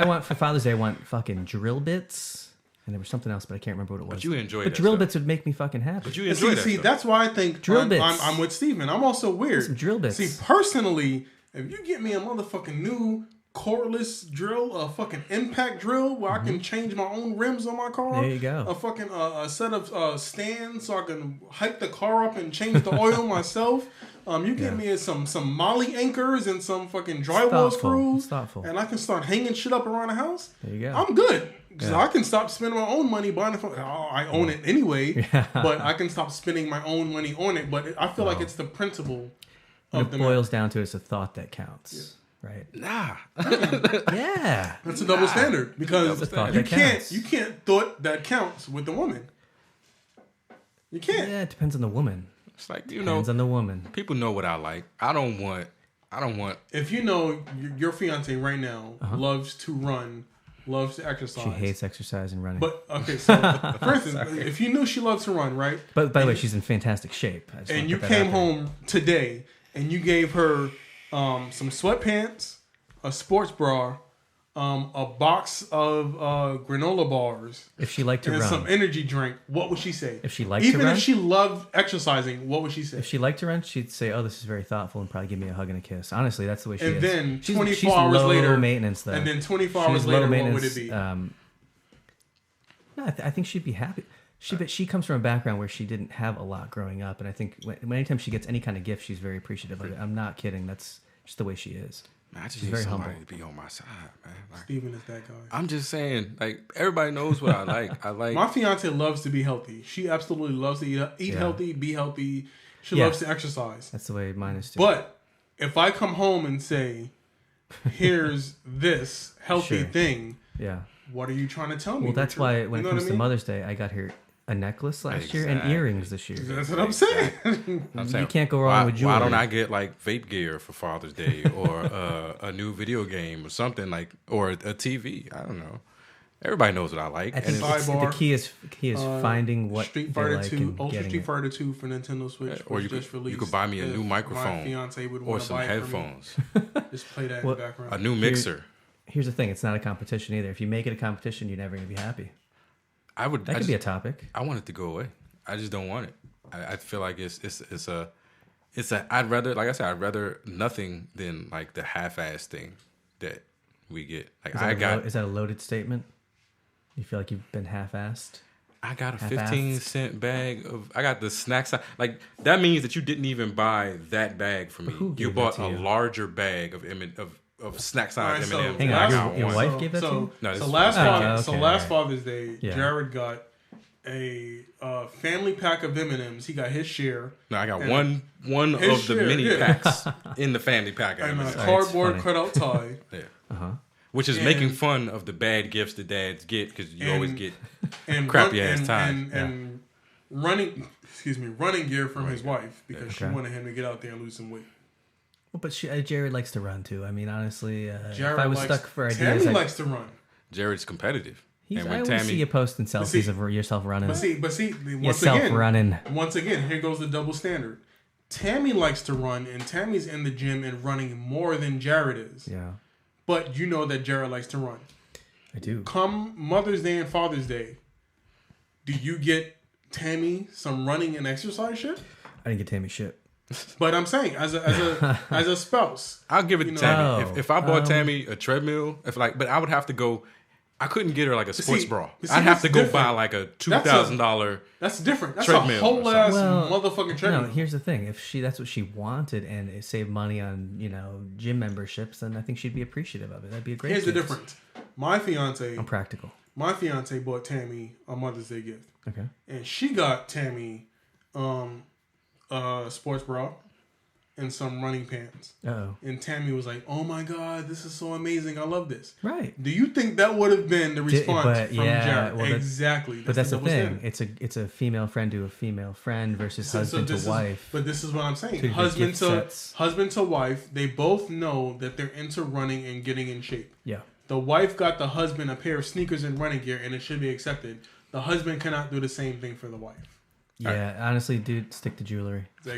want for Father's Day? I want fucking drill bits. And there was something else, but I can't remember what it was. But you enjoy But drill bits would make me fucking happy. But you enjoy that. See, that's why I think drill bits. I'm with Steven. I'm also weird. Some drill bits. See, personally, if you get me a motherfucking new cordless drill, a fucking impact drill where I can change my own rims on my car. There you go. A fucking a set of stands so I can hike the car up and change the oil myself. You give me some Molly anchors and some fucking drywall screws, and I can start hanging shit up around the house. There you go. I'm good. Because I can stop spending my own money buying it. I own it anyway, but I can stop spending my own money on it. But I feel like it's the principle. It boils down to it's a thought that counts, right? Nah. Yeah. That's a double standard because you can't thought that counts with the woman. You can't. Yeah, it depends on the woman. It's like, depends on the woman. People know what I like. I don't want. If you know your fiance right now loves to run, loves to exercise. She hates exercise and running. But okay, so for instance, if you knew she loves to run, right? But by the way, she's in fantastic shape. And you came home today and you gave her some sweatpants, a sports bra, a box of granola bars, If she liked to and run, some energy drink, what would she say? If she liked to Even run? if she loved exercising, what would she say? if she liked to run, she'd say, "Oh, this is very thoughtful," and probably give me a hug and a kiss. Honestly, that's the way she And is. then She's- 24 she's hours low later, maintenance though. and then 24 She's hours low later, what would maintenance, it be? No, I think she'd be happy. But she comes from a background where she didn't have a lot growing up, and I think anytime she gets any kind of gift, she's very appreciative of it. I'm not kidding. That's just the way she is. Man, I just She's need very somebody humble. to be on my side, man. Like, Steven is that guy. I'm just saying, like, everybody knows what I like. I like. My fiance loves to be healthy. She absolutely loves to eat Yeah. healthy, be healthy. She Yeah. loves to exercise. That's the way mine is too. But if I come home and say, "Here's this healthy Sure. thing," yeah. what are you trying to tell me? Well, that's Richard? why when You it know comes what I to mean? Mother's Day, I got her a necklace last year and Exactly. earrings this year. That's what I'm saying. I'm saying, You can't go wrong why, with Why don't jewelry. I get like vape gear for Father's Day or a new video game or something like, or a TV? I don't know. Everybody knows what I like. I think And it's- the key is finding what Street they Fighter like 2, and Ultra getting Street it. Fighter 2 for Nintendo Switch. or was you just could released. buy me a new If microphone My fiance would or want to some buy it for me, headphones, just play that Well, in the background. a new mixer. Here's the thing: it's not a competition either. If you make it a competition, you're never going to be happy. I would. That I could be a just- topic. I want it to go away. I just don't want it. I feel like it's a. I'd rather, like I said, I'd rather nothing than like the half-ass thing that we get. Like Is that a loaded statement? You feel like you've been half-assed? I got a half-assed? 15-cent bag of. I got the snacks. Like that means that you didn't even buy that bag for me. Who You gave bought that a to you? larger bag of snack size All right, M&Ms. Hang on, I your- got your one. wife gave that to so, you? No, so this- last Oh, Father, okay, so last alright. Father's Day, Yeah. Jared got a family pack of M&Ms. He got his share. No, I got And one his of the share, mini yeah. packs in the family pack. of And a M&Ms. cardboard funny. cutout tie. Yeah. Uh-huh. Which is And- making fun of the bad gifts that dads get because you always And- get and Crappy run- ass and, tie. and running gear from his wife because she Okay. wanted him to get out there and lose some weight. Well, but Jared likes to run too. I mean, honestly, Jared if I was likes, stuck for Tammy ideas, likes to run. Jared's competitive. I And when always see you posting selfies see- of yourself running. But see, once Yourself again, running. once again, here goes the double standard. Tammy likes to run, and Tammy's in the gym and running more than Jared is. Yeah, But you know that Jared likes to run. I do. Come Mother's Day and Father's Day, do you get Tammy some running and exercise shit? I didn't get Tammy shit. But I'm saying, as a spouse, I'll give it to know- Tammy. Oh, If I bought Tammy a treadmill, but I would have to go. I couldn't get her like a sports see- bra. but see, I'd have to that's go different. buy like a $2,000. that's different. That's Treadmill a or whole something. ass Well, motherfucking treadmill. No, here's the thing: if that's what she wanted and it saved money on gym memberships, then I think she'd be appreciative of it. That'd be a great. Here's the gift. difference. My fiance I'm practical. bought Tammy a Mother's Day gift, Okay. and she got Tammy a sports bra and some running pants. Oh, And Tammy was like, "Oh my god, this is so amazing! I love this." right. Do you think that would have been the response but from yeah, Jared? well, Exactly. But that's the double thing. standard. It's a female friend to a female friend versus So husband this to wife. But this is what I'm saying. Two different Husband gift to sets. husband to wife, they both know that they're into running and getting in shape. Yeah. The wife got the husband a pair of sneakers and running gear, and it should be accepted. The husband cannot do the same thing for the wife. Yeah. Honestly, dude, stick to jewelry. See?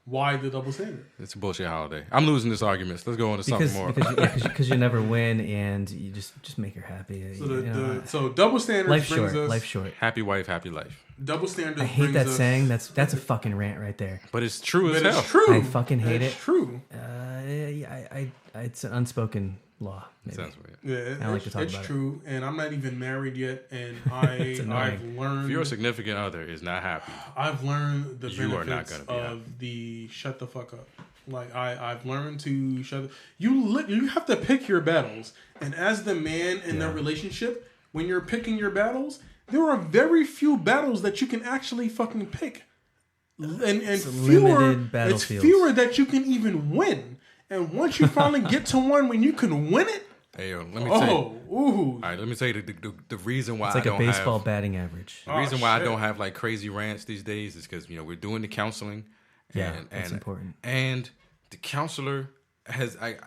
Why the double standard? It's a bullshit holiday. I'm losing this argument. So let's go on to something more. Because you never win and you just make her happy. So so double standards Life brings short. us Life short. Happy wife, happy life. double standards. I hate brings that us, saying. That's a fucking rant right there. But it's true as But hell. it's true. I fucking hate It's it. true. It's an unspoken law. Maybe. Sounds weird. Yeah, I don't like to talk it's about it. true. And I'm not even married yet, and It's I've annoying. learned. If your significant other is not happy, I've learned the You are not benefits gonna be of the shut the fuck up. Like I've learned to shut. You have to pick your battles, and as the man in the relationship, when you're picking your battles, there are very few battles that you can actually fucking pick, and fewer. limited It's battlefields. fewer that you can even win. And once you finally get to one when you can win it, hey, yo, let me tell you. ooh, All right, let me tell you the reason why It's like I a don't baseball have batting average. the reason why I shit. don't have like crazy rants these days is because we're doing the counseling. Yeah, and, that's important. And the counselor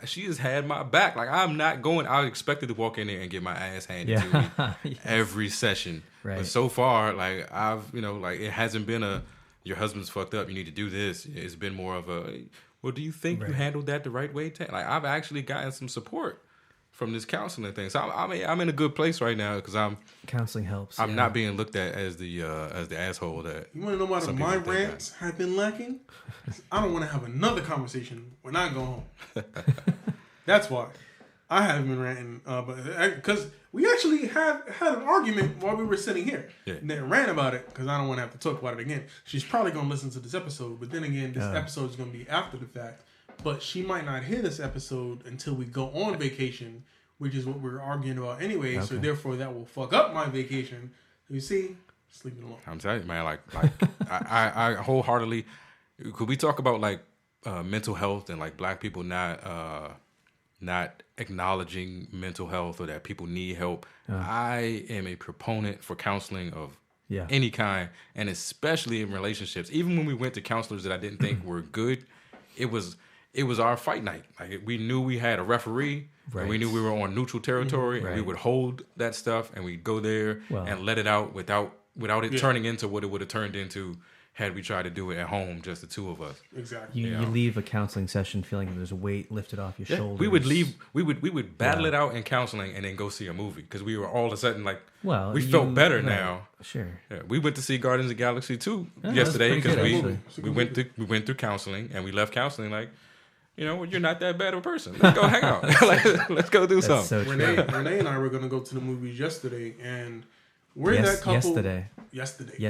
she has had my back. Like I'm not going. I expected to walk in there and get my ass handed to me Yes. every session. Right. But so far, like I've like it hasn't been a your husband's fucked up. You need to do this. It's been more of a well, do you think you Right. handled that the right way? Like, I've actually gotten some support from this counseling thing. So I'm in a good place right now because Counseling helps. I'm not being looked at as the asshole that. You want to know why some my people think rants have been lacking? I don't want to have another conversation when I go home. That's why I haven't been ranting. But because we actually had an argument while we were sitting here. Yeah. And then ran about it because I don't want to have to talk about it again. She's probably going to listen to this episode. But then again, this episode is going to be after the fact. But she might not hear this episode until we go on vacation, which is what we're arguing about anyway. Okay. So therefore, that will fuck up my vacation. You see, sleeping alone. I'm telling you, man. Like I wholeheartedly. Could we talk about like mental health and like black people not acknowledging mental health or that people need help? I am a proponent for counseling of any kind, and especially in relationships. Even when we went to counselors that I didn't think were good, it was our fight night. Like we knew we had a referee, and we knew we were on neutral territory, and we would hold that stuff, and we'd go there and let it out without it turning into what it would have turned into had we tried to do it at home, just the two of us. Exactly. You leave a counseling session feeling there's a weight lifted off your shoulders. We would leave. We would battle it out in counseling and then go see a movie because we were all of a sudden like, we felt better now. Sure. Yeah, we went to see Guardians of the Galaxy 2 yesterday because we went through counseling and we left counseling like, you're not that bad of a person. Let's go hang out. Let's go do something. So Renee and I were going to go to the movies yesterday, and we're that couple. Yesterday.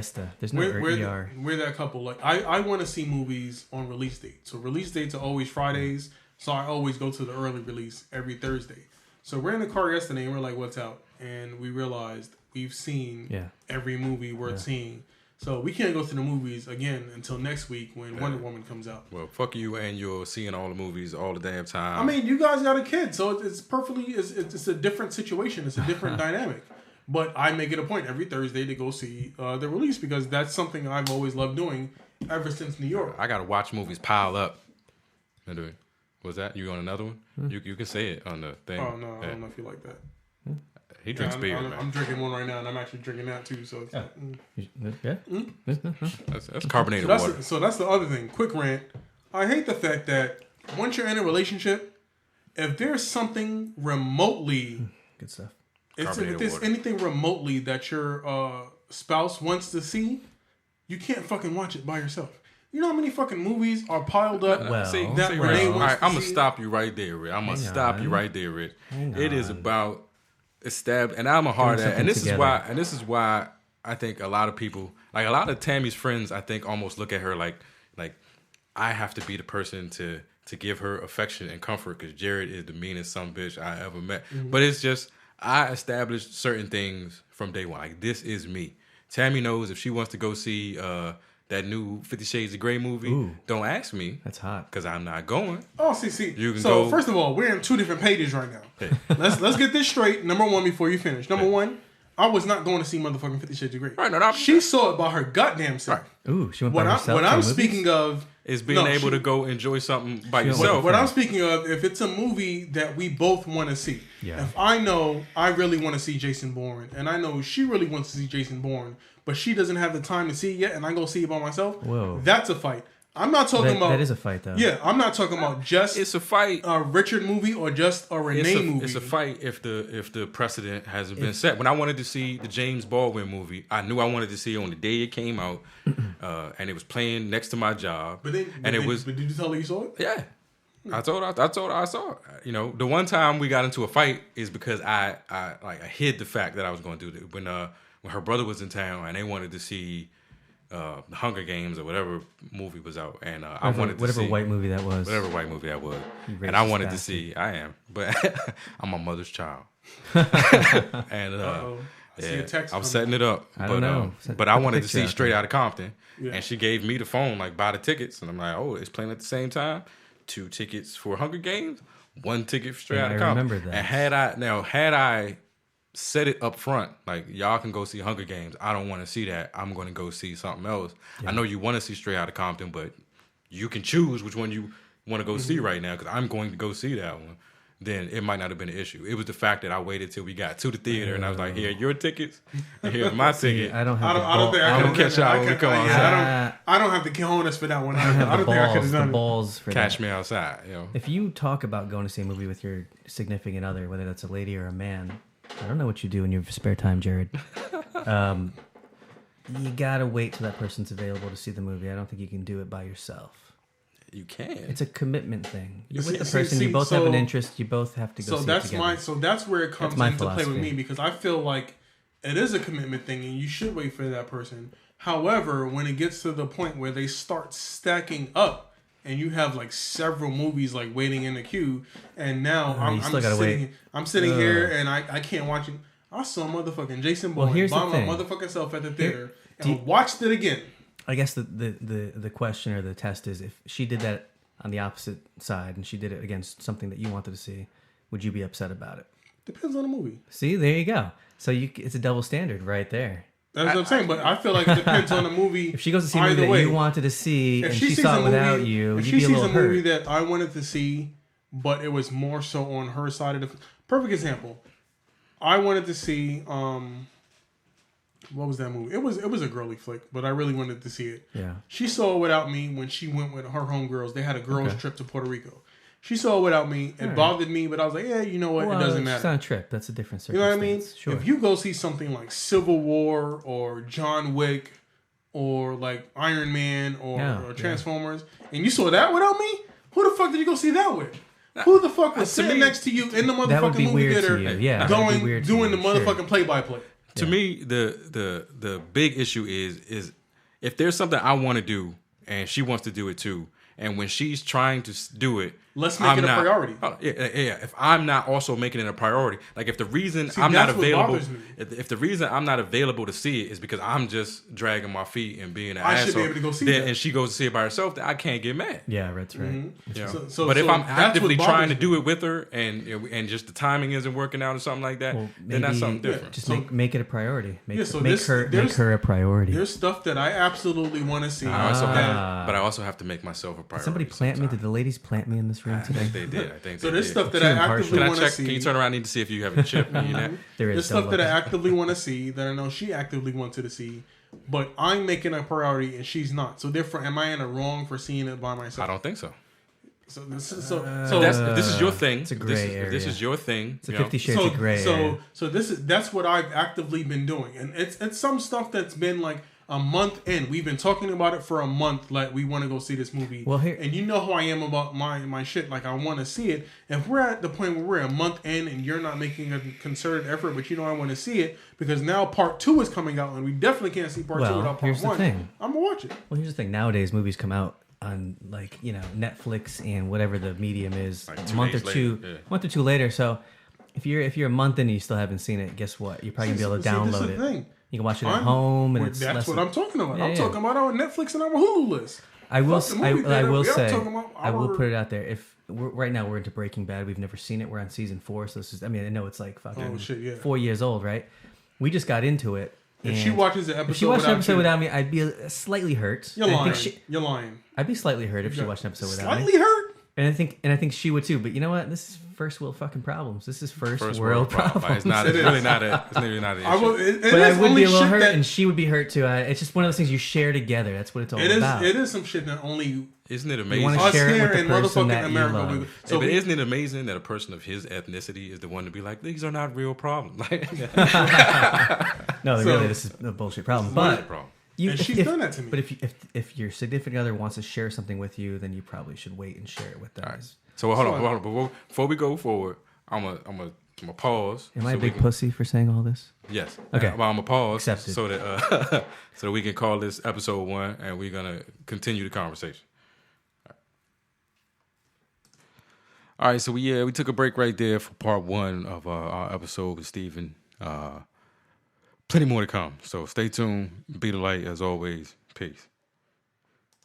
There's no ER. We're that couple. Like I want to see movies on release dates. So release dates are always Fridays. So I always go to the early release every Thursday. So we're in the car yesterday, and we're like, "What's out?" And we realized we've seen every movie worth seeing. So we can't go to the movies again until next week when Wonder Woman comes out. Well, fuck you and you're seeing all the movies all the damn time. I mean, you guys got a kid, so it's perfectly it's a different situation. It's a different dynamic. But I make it a point every Thursday to go see the release because that's something I've always loved doing ever since New York. I gotta watch movies pile up. Was that you on another one? You can say it on the thing. Oh no, I don't know if you like that. He drinks beer, man. I'm drinking one right now, and I'm actually drinking that too. So it's that's carbonated water. So that's the other thing. Quick rant. I hate the fact that once you're in a relationship, if there's something remotely good stuff. If there's anything remotely that your spouse wants to see, you can't fucking watch it by yourself. You know how many fucking movies are piled up that Renee wants to see? I'm going to stop you right there, Rick. It is about established, and I'm a hard ass, and this is why I think a lot of people, like a lot of Tammy's friends, I think almost look at her like I have to be the person to give her affection and comfort because Jared is the meanest son of a bitch I ever met. Mm-hmm. But it's just, I established certain things from day one. Like, this is me. Tammy knows if she wants to go see that new 50 Shades of Grey movie, don't ask me. That's hot. Because I'm not going. Oh, see. So, first of all, we're in 2 different pages right now. Hey. Let's get this straight. Number one, before you finish. Number one, I was not going to see motherfucking 50 Shades of Grey. Right, she saw it by her goddamn self. Right. Ooh, she went by herself. What I'm speaking of is being able to go enjoy something by yourself. What I'm speaking of, if it's a movie that we both want to see. Yeah. If I know I really want to see Jason Bourne, and I know she really wants to see Jason Bourne, but she doesn't have the time to see it yet, and I go see it by myself, that's a fight. I'm not talking about... That is a fight, though. Yeah, I'm not talking about just... It's a fight. A Richard movie or just a Renee movie. It's a fight if the precedent hasn't been set. When I wanted to see the James Baldwin movie, I knew I wanted to see it on the day it came out, and it was playing next to my job. But did you tell her you saw it? Yeah. I told her I saw it. You know, the one time we got into a fight is because I hid the fact that I was going to do it. When her brother was in town and they wanted to see... The Hunger Games or whatever movie was out, and I wanted to see whatever white movie that was, and I wanted to see. I am, but I'm my mother's child, and I'm setting it up. I don't know, but I wanted to see Straight Outta Compton, and she gave me the phone like buy the tickets, and I'm like, oh, it's playing at the same time. 2 tickets for Hunger Games, 1 ticket for Straight Outta Compton. I remember that. And had I set it up front, like y'all can go see Hunger Games. I don't want to see that. I'm going to go see something else. Yeah. I know you want to see Straight Outta Compton, but you can choose which one you want to go see right now because I'm going to go see that one. then it might not have been an issue. It was the fact that I waited till we got to the theater and I was like, "Here are your tickets, and here's my ticket." I don't have. I don't think I I'm could gonna catch y'all when we come outside. I don't have the cojones for that one. I don't have I don't the think I could balls. have The done it. balls for Catch that. me outside, If you talk about going to see a movie with your significant other, whether that's a lady or a man, I don't know what you do in your spare time, Jared. You gotta wait till that person's available to see the movie. I don't think you can do it by yourself. You can. It's a commitment thing. You're with the See, person. You both so- have an interest. You both have to go. So see that's it together. so that's where it comes my into play with philosophy. me, because I feel like it is a commitment thing and you should wait for that person. However, when it gets to the point where they start stacking up and you have like several movies like waiting in the queue, and now I'm sitting here and I can't watch it. I saw motherfucking Jason Bourne here's by the my thing. motherfucking self at the theater do and watched it again. I guess the question or the test is, if she did that on the opposite side and she did it against something that you wanted to see, would you be upset about it? Depends on the movie. See, there you go. So it's a double standard right there. That's what I'm saying, but I feel like it depends on the movie. If she goes to see a movie either that way. you wanted to see and she sees saw a it without movie- you, if you'd she be a sees little a movie hurt. that I wanted to see, but it was more so on her side of the perfect example. I wanted to see what was that movie? It was a girly flick, but I really wanted to see it. Yeah. She saw it without me when she went with her homegirls. They had a girls trip to Puerto Rico. She saw it without me. It bothered me, but I was like, yeah, you know what? Well, it doesn't it's matter. not a trip. That's a different You know circumstance. what I mean? Sure. If you go see something like Civil War or John Wick or like Iron Man or Transformers, and you saw that without me, who the fuck did you go see that with? Who the fuck was sitting next to you in the That would motherfucking be movie weird theater to you. Yeah, that would be weird to doing you, the sure. motherfucking play-by-play? To me, the big issue is if there's something I want to do and she wants to do it too, and when she's trying to do it, Let's make it a priority. Oh, yeah. If I'm not also making it a priority, like if the reason See, I'm not that's what available, bothers me. if the reason I'm not available to see it is because I'm just dragging my feet and being an I asshole, should be able to go see then, that. and she goes to see it by herself, then I can't get mad. Yeah, that's right. You know? So But if I'm that's actively what trying to bothers do it with her and just the timing isn't working out or something like that, Well, then that's something different. Just So- make it a priority. Make there's her a priority. There's stuff that I absolutely want to see. I also that- have, but I also have to make myself a priority. Did somebody plant me? Did the ladies plant me in this room I today? think they did. I think So they there's did. stuff that Too I impartial. actively Can I want to check? see. Can you turn around? I need to see if you have a chip in your neck. There is There's stuff don't that I look. actively want to see that I know she actively wanted to see, but I'm making a priority and she's not. So therefore, am I in the wrong for seeing it by I myself? don't think so. So this is If this is your thing. It's a if gray this, if area. this is your thing. It's a you know, 50 Shades of Grey. area. that's what I've actively been doing, and it's some stuff that's been like a month in. We've been talking about it for a month. Like we want to go see this movie. Well, here- and you know how I am about my shit. Like I want to see it. If we're at the point where we're a month in and you're not making a concerted effort, but you know I want to see it because now part 2 is coming out and we definitely can't see part 2 Well, without part here's the 1. thing. I'm gonna watch it. Well, here's the thing. Nowadays, movies come out on Netflix and whatever the medium is, Like a 2 month or days two, later, yeah. month or two later. So if you're a month in and you still haven't seen it, guess what? You're probably gonna be able to See, this is download the it. thing. You can watch it at home, and it's That's less what I'm talking about. Yeah, I'm yeah. talking about our Netflix and our Hulu list. I will. Fuck the I movie will theater. say. I'm talking about I will our- put it out there. If right now we're into Breaking Bad, we've never seen it. We're on season 4, so this is. I mean, I know it's like fucking Oh, shit, yeah. 4 years old, right? We just got into it. If she and watches the episode, if she watched an episode you, without me, I'd be slightly hurt. you're I lying. think You're lying. I'd be slightly hurt if she watched an episode without me. Slightly hurt. And I think she would too. But you know what? This is first world fucking problems. This is first First world problem. problems. It's not. It's really not a. It's really not an I issue. will, it But is I would only be a little shit hurt, that- and she would be hurt too. It's just one of those things you share together. That's what it's all It is. about. It is some shit that only Isn't it You amazing? wanna us share it here with the in person motherfucking that you America. love. We, So, so isn't it amazing that a person of his ethnicity is the one to be like, these are not real problems? Like, No, So- really, this is a bullshit problem. what is the But problem? you, And if- she's if- done that to me. But if your significant other wants to share something with you, then you probably should wait and share it with them. All right. So hold on. Before we go forward, I'm a pause. Am I so a we big can- pussy for saying all this? Yes. Okay. Well, I'm a pause Accepted. so that so that we can call this episode 1, and we're gonna continue the conversation. All right. So we took a break right there for part 1 of our episode with Stephen. Plenty more to come. So stay tuned. Be the light as always. Peace.